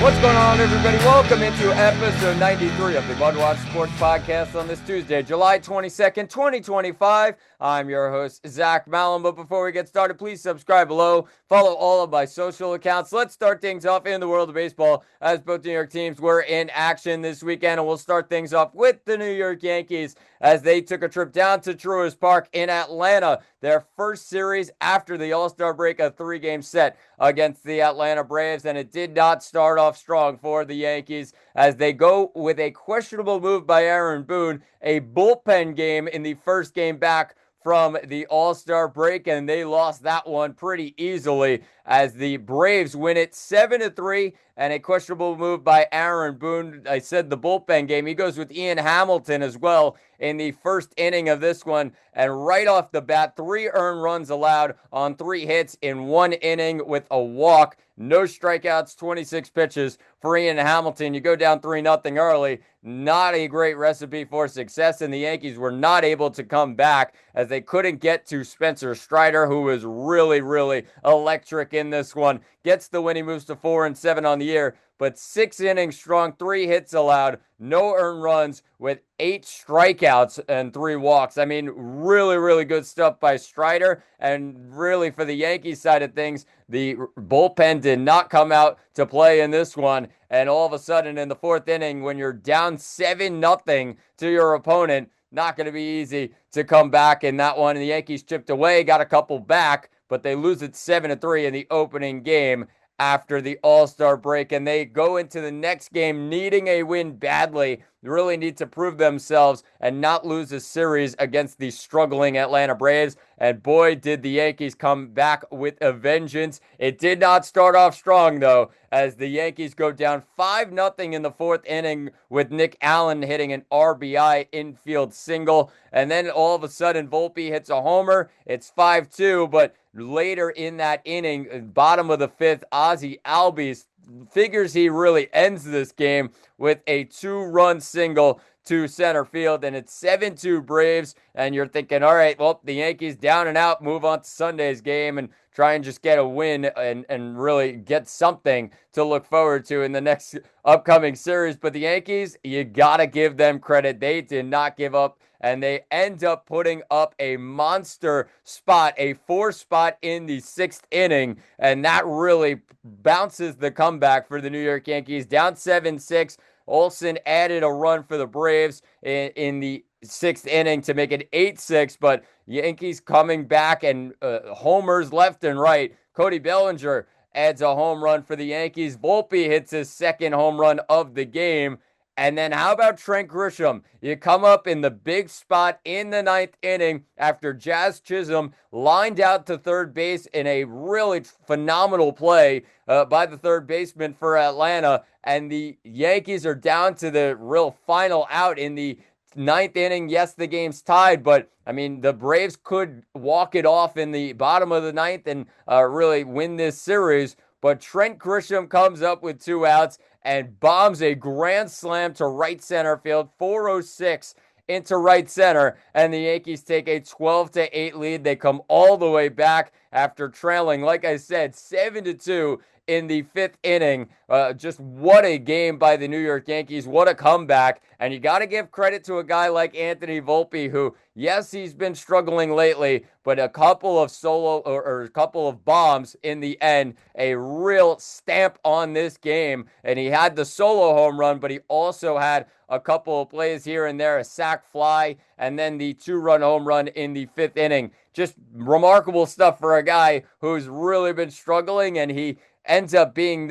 What's going on, everybody? Welcome into episode 93 of the MudWatch Sports Podcast on this Tuesday, July 22nd, 2025. I'm your host, Zach Malin. But before we get started, please subscribe below. Follow all of my social accounts. Let's start things off in the world of baseball as both New York teams were in action this weekend. And we'll start things off with the New York Yankees as they took a trip down to Truist Park in Atlanta. Their first series after the All-Star break, a three-game set against the Atlanta Braves, and it did not start off strong for the Yankees as they go with a questionable move by Aaron Boone, a bullpen game in the first game back from the All-Star break, and they lost that one pretty easily as the Braves win it 7-3, and a questionable move by Aaron Boone. I said the bullpen game. He goes with Ian Hamilton as well in the first inning of this one, and right off the bat, 3 earned runs allowed on 3 hits in 1 inning with a walk. No strikeouts, 26 pitches for Ian Hamilton. You go down 3-0 early. Not a great recipe for success, and the Yankees were not able to come back as they couldn't get to Spencer Strider, who was really electric in this one. Gets the win. He moves to 4-7 on the year, but 6 innings strong, 3 hits allowed, no earned runs with 8 strikeouts and 3 walks. I mean, really good stuff by Strider. And really, for the Yankees side of things, the bullpen did not come out to play in this one. And all of a sudden, in the 4th inning, when you're down 7-0 to your opponent, not going to be easy to come back in that one. And the Yankees chipped away, got a couple back, but they lose it 7-3 in the opening game after the All-Star break, and they go into the next game needing a win badly. They really need to prove themselves and not lose a series against the struggling Atlanta Braves. And boy, did the Yankees come back with a vengeance. It did not start off strong, though, as the Yankees go down 5-0 in the 4th inning with Nick Allen hitting an RBI infield single. And then all of a sudden, Volpe hits a homer. It's 5-2, but later in that inning, bottom of the 5th, Ozzie Albies figures he really ends this game with a 2-run single to center field, and it's 7-2 Braves. And you're thinking, all right, well, the Yankees down and out, move on to Sunday's game and try and just get a win and really get something to look forward to in the next upcoming series. But the Yankees, you gotta give them credit. They did not give up, and they end up putting up a monster spot, a 4 spot in the 6th inning, and that really bounces the comeback for the New York Yankees. Down 7-6, Olsen added a run for the Braves in the 6th inning to make it 8-6, but Yankees coming back and homers left and right. Cody Bellinger adds a home run for the Yankees. Volpe hits his 2nd home run of the game. And then how about Trent Grisham? You come up in the big spot in the 9th inning after Jazz Chisholm lined out to third base in a really phenomenal play by the third baseman for Atlanta. And the Yankees are down to the real final out in the 9th inning. Yes, the game's tied, but I mean, the Braves could walk it off in the bottom of the 9th and really win this series. But Trent Grisham comes up with 2 outs and bombs a grand slam to right center field, 406 into right center, and the Yankees take a 12-8 lead. They come all the way back after trailing, like I said, 7-2 in the 5th inning. Just what a game by the New York Yankees. What a comeback. And you got to give credit to a guy like Anthony Volpe, who, yes, he's been struggling lately, but a couple of solo or a couple of bombs in the end, a real stamp on this game. And he had the solo home run, but he also had a couple of plays here and there, a sac fly, and then the 2-run home run in the 5th inning. Just remarkable stuff for a guy who's really been struggling, and he ends up being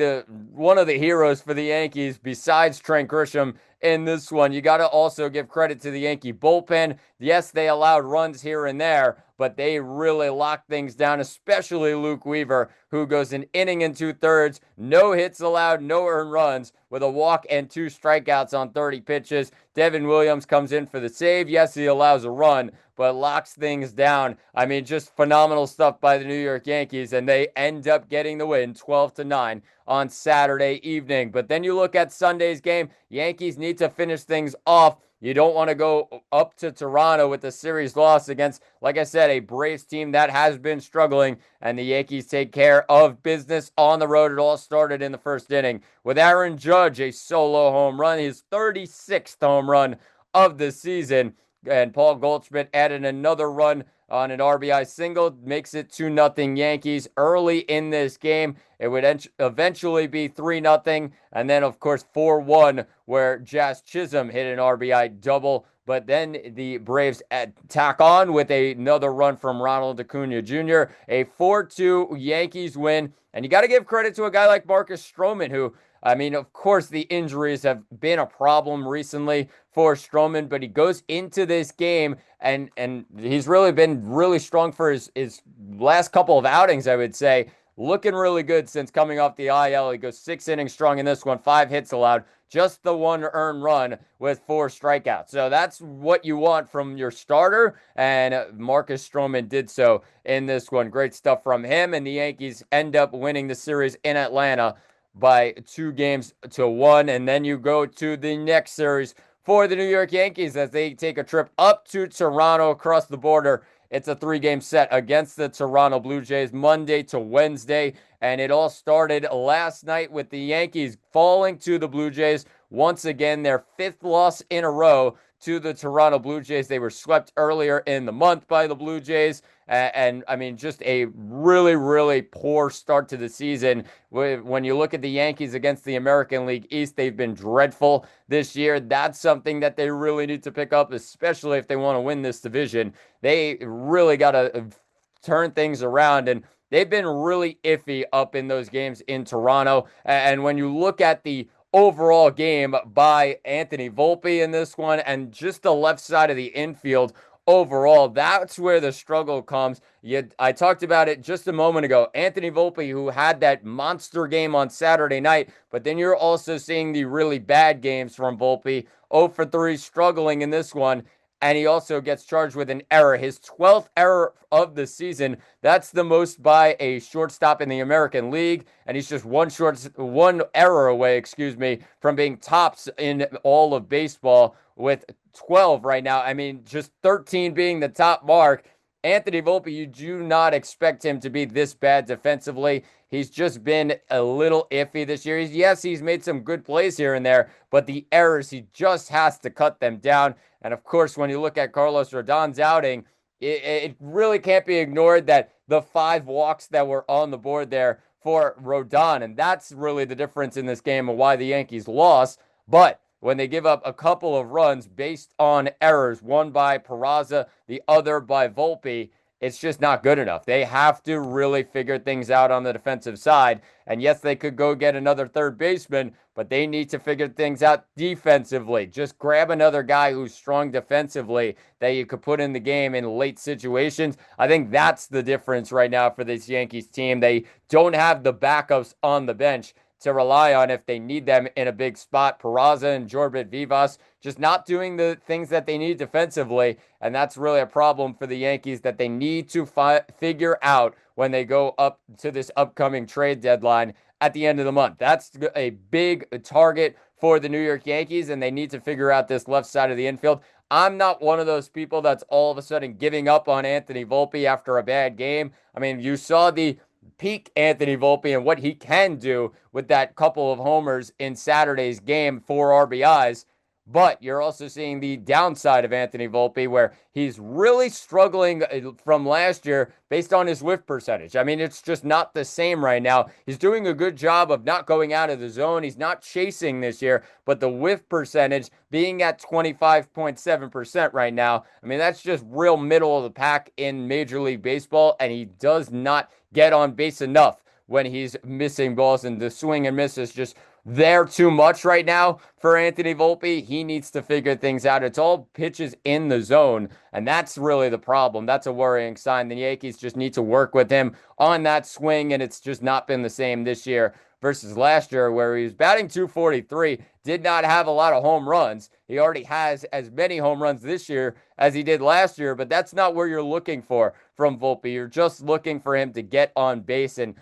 one of the heroes for the Yankees besides Trent Grisham in this one. You got to also give credit to the Yankee bullpen. Yes, they allowed runs here and there, but they really locked things down, especially Luke Weaver, who goes an inning and 2/3, no hits allowed, no earned runs, with a walk and 2 strikeouts on 30 pitches. Devin Williams comes in for the save. Yes, he allows a run, but locks things down. I mean, just phenomenal stuff by the New York Yankees, and they end up getting the win 12-9 on Saturday evening. But then you look at Sunday's game, Yankees need to finish things off. You don't want to go up to Toronto with a series loss against, like I said, a Braves team that has been struggling, and the Yankees take care of business on the road. It all started in the first inning with Aaron Judge, a solo home run, his 36th home run of the season, and Paul Goldschmidt added another run on an RBI single, makes it 2-0 Yankees early in this game. It would eventually be 3-0, and then, of course, 4-1, where Jazz Chisholm hit an RBI double. But then the Braves tack on with another run from Ronald Acuna Jr., a 4-2 Yankees win. And you got to give credit to a guy like Marcus Stroman, who, I mean, of course, the injuries have been a problem recently for Stroman, but he goes into this game and he's really been really strong for his last couple of outings, I would say. Looking really good since coming off the IL. He goes 6 innings strong in this one, 5 hits allowed, just the 1 earned run with 4 strikeouts. So that's what you want from your starter, and Marcus Stroman did so in this one. Great stuff from him, and the Yankees end up winning the series in Atlanta by 2-1. And then you go to the next series for the New York Yankees as they take a trip up to Toronto across the border. It's a 3-game set against the Toronto Blue Jays, Monday to Wednesday, and it all started last night with the Yankees falling to the Blue Jays. Once again, their 5th loss in a row to the Toronto Blue Jays. They were swept earlier in the month by the Blue Jays, and I mean, just a really, really poor start to the season. When you look at the Yankees against the American League East, they've been dreadful this year. That's something that they really need to pick up, especially if they want to win this division. They really got to turn things around, and they've been really iffy up in those games in Toronto. And when you look at the overall game by Anthony Volpe in this one, and just the left side of the infield overall, that's where the struggle comes. I talked about it just a moment ago. Anthony Volpe, who had that monster game on Saturday night, but then you're also seeing the really bad games from Volpe. 0 for 3, struggling in this one. And he also gets charged with an error, his 12th error of the season. That's the most by a shortstop in the American League, and he's just one error away, from being tops in all of baseball with 12 right now. I mean, just 13 being the top mark. Anthony Volpe, you do not expect him to be this bad defensively. He's just been a little iffy this year. Yes, he's made some good plays here and there, but the errors, he just has to cut them down. And of course, when you look at Carlos Rodon's outing, it really can't be ignored that the 5 walks that were on the board there for Rodon, and that's really the difference in this game and why the Yankees lost. But when they give up a couple of runs based on errors, one by Peraza, the other by Volpe, it's just not good enough. They have to really figure things out on the defensive side. And yes, they could go get another third baseman, but they need to figure things out defensively. Just grab another guy who's strong defensively that you could put in the game in late situations. I think that's the difference right now for this Yankees team. They don't have the backups on the bench to rely on if they need them in a big spot. Peraza and Jorbit Vivas just not doing the things that they need defensively, and that's really a problem for the Yankees that they need to figure out when they go up to this upcoming trade deadline at the end of the month. That's a big target for the New York Yankees, and they need to figure out this left side of the infield. I'm not one of those people that's all of a sudden giving up on Anthony Volpe after a bad game. I mean, you saw the peak Anthony Volpe and what he can do with that couple of homers in Saturday's game, 4 RBIs. But you're also seeing the downside of Anthony Volpe, where he's really struggling from last year based on his whiff percentage. I mean, it's just not the same right now. He's doing a good job of not going out of the zone. He's not chasing this year, but the whiff percentage being at 25.7% right now, I mean, that's just real middle of the pack in Major League Baseball, and he does not get on base enough when he's missing balls, and the swing and miss is just there too much right now for Anthony Volpe. He needs to figure things out. It's all pitches in the zone, and that's really the problem. That's a worrying sign. The Yankees just need to work with him on that swing, and it's just not been the same this year versus last year, where he was batting .243, did not have a lot of home runs. He already has as many home runs this year as he did last year, but that's not where you're looking for from Volpe. You're just looking for him to get on base and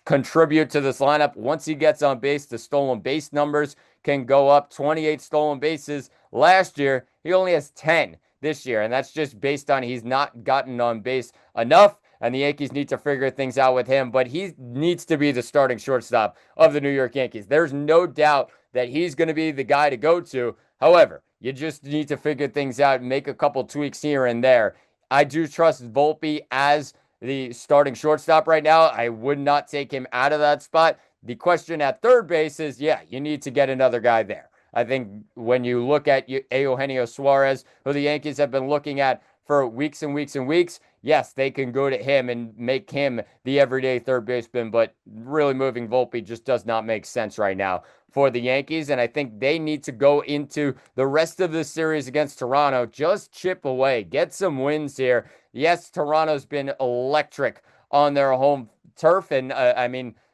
contribute to this lineup. Once he gets on base, the stolen base numbers can go up. 28 stolen bases last year. He only has 10 this year, and that's just based on he's not gotten on base enough, and the Yankees need to figure things out with him, but he needs to be the starting shortstop of the New York Yankees. There's no doubt that he's going to be the guy to go to. However, you just need to figure things out and make a couple tweaks here and there. I do trust Volpe as the starting shortstop right now. I would not take him out of that spot. The question at third base is, yeah, you need to get another guy there. I think when you look at Eugenio Suarez, who the Yankees have been looking at for weeks and weeks and weeks, yes, they can go to him and make him the everyday third baseman, but really moving Volpe just does not make sense right now for the Yankees, and I think they need to go into the rest of the series against Toronto, just chip away, get some wins here. Yes, Toronto's been electric on their home turf, and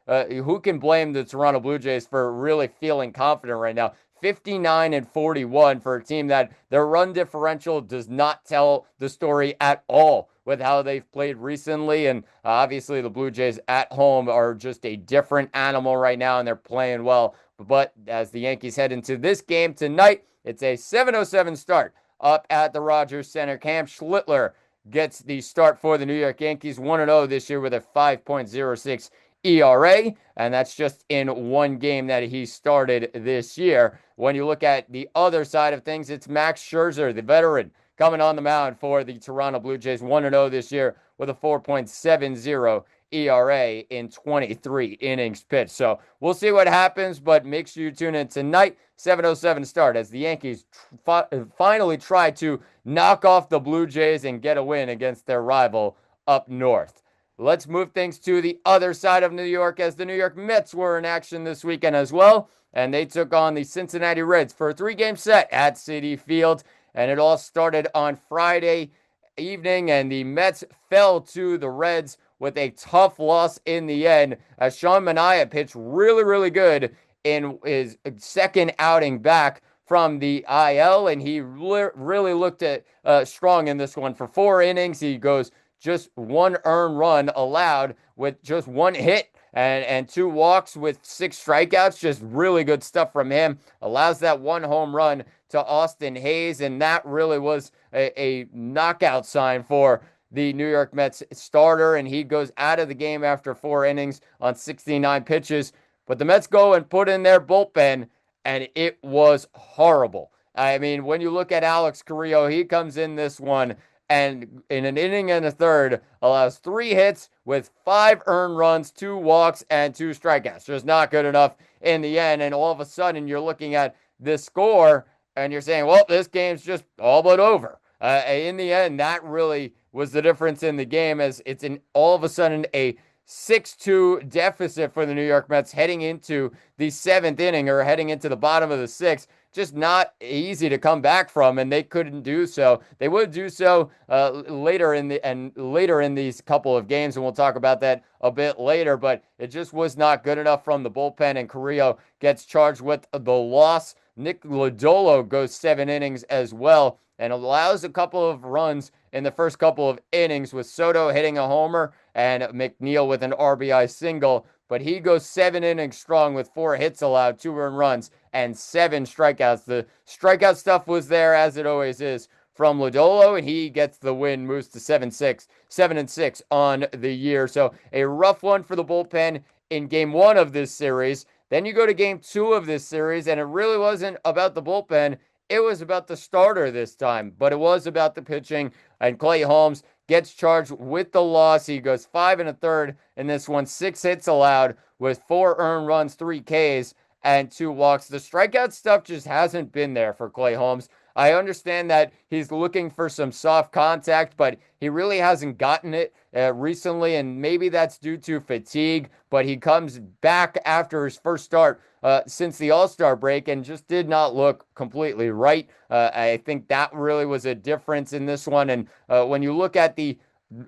who can blame the Toronto Blue Jays for really feeling confident right now? 59-41 for a team that their run differential does not tell the story at all with how they've played recently. And obviously the Blue Jays at home are just a different animal right now, and they're playing well. But as the Yankees head into this game tonight, it's a 7:07 start up at the Rogers Center. Cam Schlittler gets the start for the New York Yankees, 1-0 this year with a 5.06 ERA, and that's just in one game that he started this year. When you look at the other side of things, it's Max Scherzer, the veteran, coming on the mound for the Toronto Blue Jays, 1-0 this year with a 4.70 ERA in 23 innings pitched. So we'll see what happens, but make sure you tune in tonight, 7:07 start, as the Yankees finally try to knock off the Blue Jays and get a win against their rival up north. Let's move things to the other side of New York, as the New York Mets were in action this weekend as well, and they took on the Cincinnati Reds for a 3-game set at Citi Field, and it all started on Friday evening, and the Mets fell to the Reds with a tough loss in the end, as Sean Manaea pitched really, really good in his second outing back from the IL, and he really looked at strong in this one. For 4 innings, he goes just 1 earned run allowed with just 1 hit and 2 walks with 6 strikeouts. Just really good stuff from him. Allows that 1 home run to Austin Hayes, and that really was a knockout sign for the New York Mets starter, and he goes out of the game after 4 innings on 69 pitches. But the Mets go and put in their bullpen, and it was horrible. I mean, when you look at Alex Carrillo, he comes in this one, and in an inning and a third, allows 3 hits with 5 earned runs, 2 walks, and 2 strikeouts. Just not good enough in the end, and all of a sudden, you're looking at this score, and you're saying, well, this game's just all but over. In the end, that really was the difference in the game, as it's all of a sudden a 6-2 deficit for the New York Mets heading into the 7th inning, or heading into the bottom of the 6th. Just not easy to come back from, and they couldn't do so. They would do so later in these couple of games, and we'll talk about that a bit later, but it just was not good enough from the bullpen, and Carrillo gets charged with the loss. Nick Lodolo goes 7 innings as well, and allows a couple of runs in the first couple of innings, with Soto hitting a homer and McNeil with an RBI single. But he goes 7 innings strong with 4 hits allowed, 2 earned runs, and 7 strikeouts. The strikeout stuff was there, as it always is, from Lodolo, and he gets the win, moves to 7-6 on the year. So a rough one for the bullpen in game 1 of this series. Then you go to game 2 of this series, and it really wasn't about the bullpen. It was about the starter this time, but it was about the pitching, and Clay Holmes gets charged with the loss. He goes 5 1/3 in this one, 6 hits allowed with 4 earned runs, 3 Ks, and 2 walks. The strikeout stuff just hasn't been there for Clay Holmes. I understand that he's looking for some soft contact, but he really hasn't gotten it recently, and maybe that's due to fatigue, but he comes back after his first start since the All-Star break and just did not look completely right. I think that really was a difference in this one, and when you look at the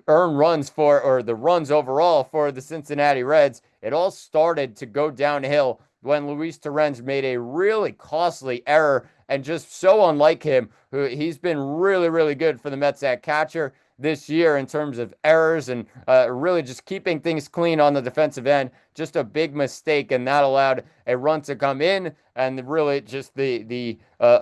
earned runs or the runs overall for the Cincinnati Reds, it all started to go downhill when Luis Torrens made a really costly error, and just so unlike him, who he's been really, really good for the Mets at catcher. this year in terms of errors and really just keeping things clean on the defensive end. Just a big mistake, and that allowed a run to come in, and really just the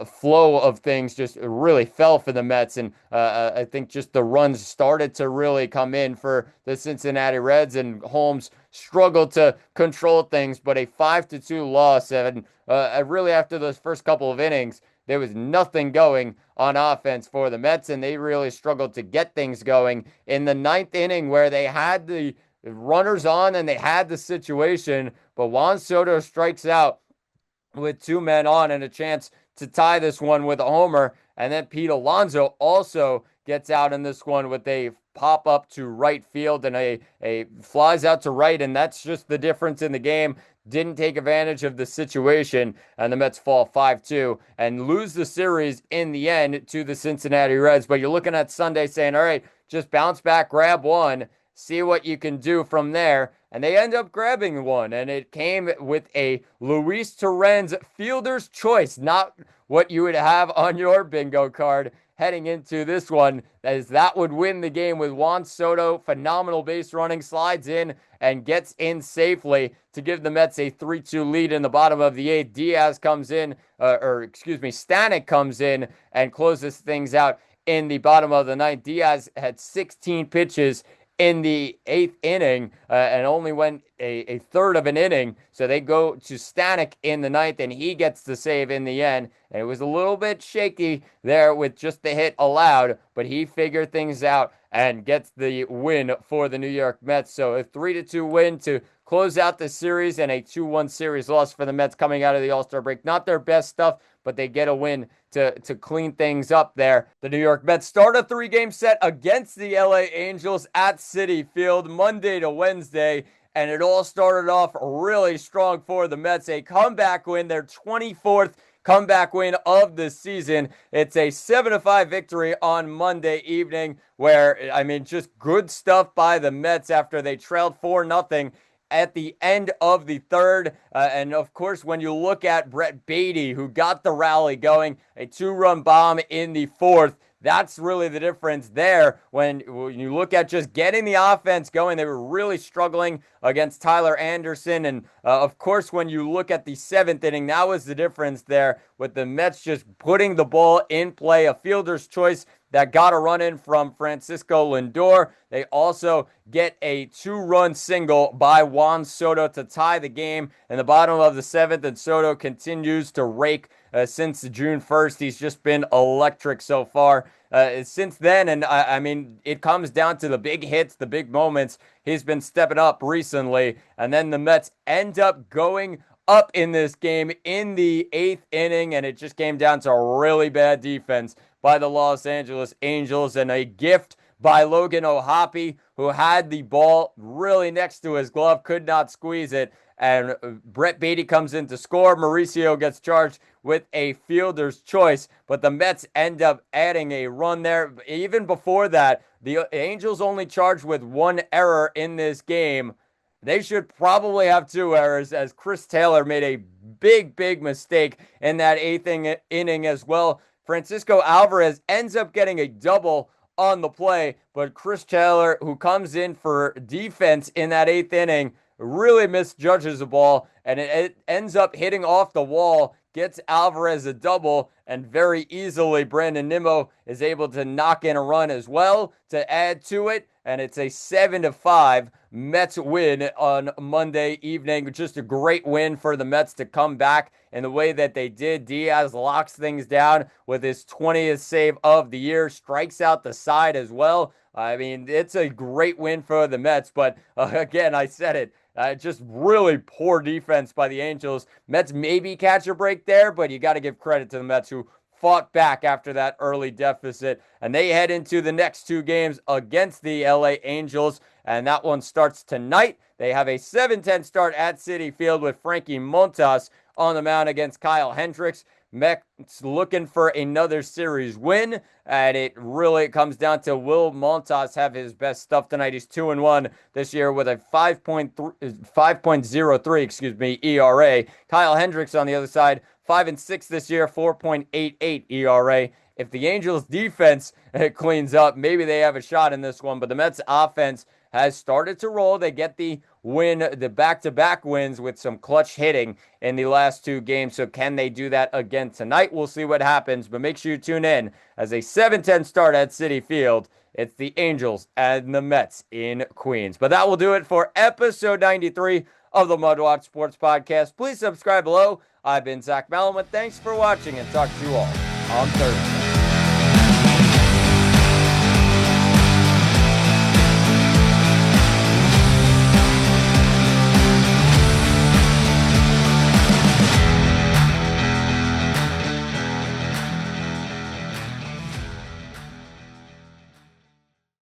flow of things just really fell for the Mets. And I think just the runs started to really come in for the Cincinnati Reds, and Holmes struggled to control things, but a 5-2 loss. And really after those first couple of innings, there was nothing going on offense for the Mets, and they really struggled to get things going in the ninth inning, where they had the runners on and they had the situation, but Juan Soto strikes out with two men on and a chance to tie this one with a homer. And then Pete Alonso also gets out in this one with a pop up to right field, and a flies out to right. And that's just the difference in the game. Didn't take advantage of the situation, and the Mets fall 5-2 and lose the series in the end to the Cincinnati Reds. But you're looking at Sunday saying, all right, just bounce back, grab one, see what you can do from there. And they end up grabbing one, and it came with a Luis Torrens fielder's choice, not what you would have on your bingo card heading into this one, as that would win the game with Juan Soto. Phenomenal base running, slides in and gets in safely to give the Mets a 3-2 lead in the bottom of the eighth. Diaz comes in, Stanek comes in and closes things out in the bottom of the ninth. Diaz had 16 pitches in the eighth inning and only went a third of an inning. So they go to Stanek in the ninth, and he gets the save in the end. And it was a little bit shaky there with just the hit allowed, but he figured things out and gets the win for the New York Mets. So a 3-2 win to close out the series, and a 2-1 series loss for the Mets coming out of the All-Star break. Not their best stuff, but they get a win to clean things up there. The New York Mets start a 3-game set against the LA Angels at Citi Field Monday to Wednesday, and it all started off really strong for the Mets. A comeback win, their 24th comeback win of the season. It's a 7-5 victory on Monday evening, where, I mean, just good stuff by the Mets after they trailed 4-0 at the end of the third. And of course, when you look at Brett Baty, who got the rally going, a 2-run bomb in the fourth, that's really the difference there. When you look at just getting the offense going, they were really struggling against Tyler Anderson. And of course, when you look at the seventh inning, that was the difference there, with the Mets just putting the ball in play, a fielder's choice that got a run in from Francisco Lindor. They also get a 2-run single by Juan Soto to tie the game in the bottom of the seventh, and Soto continues to rake since June 1st. He's just been electric so far since then, and I mean, it comes down to the big hits, the big moments. He's been stepping up recently, and then the Mets end up going up in this game in the eighth inning, and it just came down to a really bad defense by the Los Angeles Angels, and a gift by Logan O'Hoppe, who had the ball really next to his glove, could not squeeze it, and Brett Baty comes in to score. Mauricio gets charged with a fielder's choice, but the Mets end up adding a run there. Even before that, the Angels only charged with one error in this game. They should probably have two errors, as Chris Taylor made a big mistake in that eighth inning as well. Francisco Alvarez ends up getting a double on the play, but Chris Taylor, who comes in for defense in that eighth inning, really misjudges the ball, and it ends up hitting off the wall, gets Alvarez a double, and very easily Brandon Nimmo is able to knock in a run as well to add to it, and it's a 7-5 Mets win on Monday evening. Just a great win for the Mets to come back in the way that they did. Diaz locks things down with his 20th save of the year, strikes out the side as well. I mean, it's a great win for the Mets, but again, I said it, just really poor defense by the Angels. Mets maybe catch a break there, but you got to give credit to the Mets, who fought back after that early deficit, and they head into the next two games against the LA Angels, and that one starts tonight. They have a 7:10 start at Citi Field with Frankie Montas on the mound against Kyle Hendricks. Mets looking for another series win, and it really comes down to will Montas have his best stuff tonight. He's 2-1 this year with a 5.03 ERA. Kyle Hendricks on the other side, 5-6 this year, 4.88 ERA. If the Angels defense cleans up, maybe they have a shot in this one. But the Mets offense has started to roll. They get the win, the back-to-back wins with some clutch hitting in the last two games. So can they do that again tonight? We'll see what happens. But make sure you tune in as a 7:10 start at Citi Field. It's the Angels and the Mets in Queens. But that will do it for episode 93 of the MudWatch Sports Podcast. Please subscribe below. I've been Zach Malin. Thanks for watching, and talk to you all on Thursday.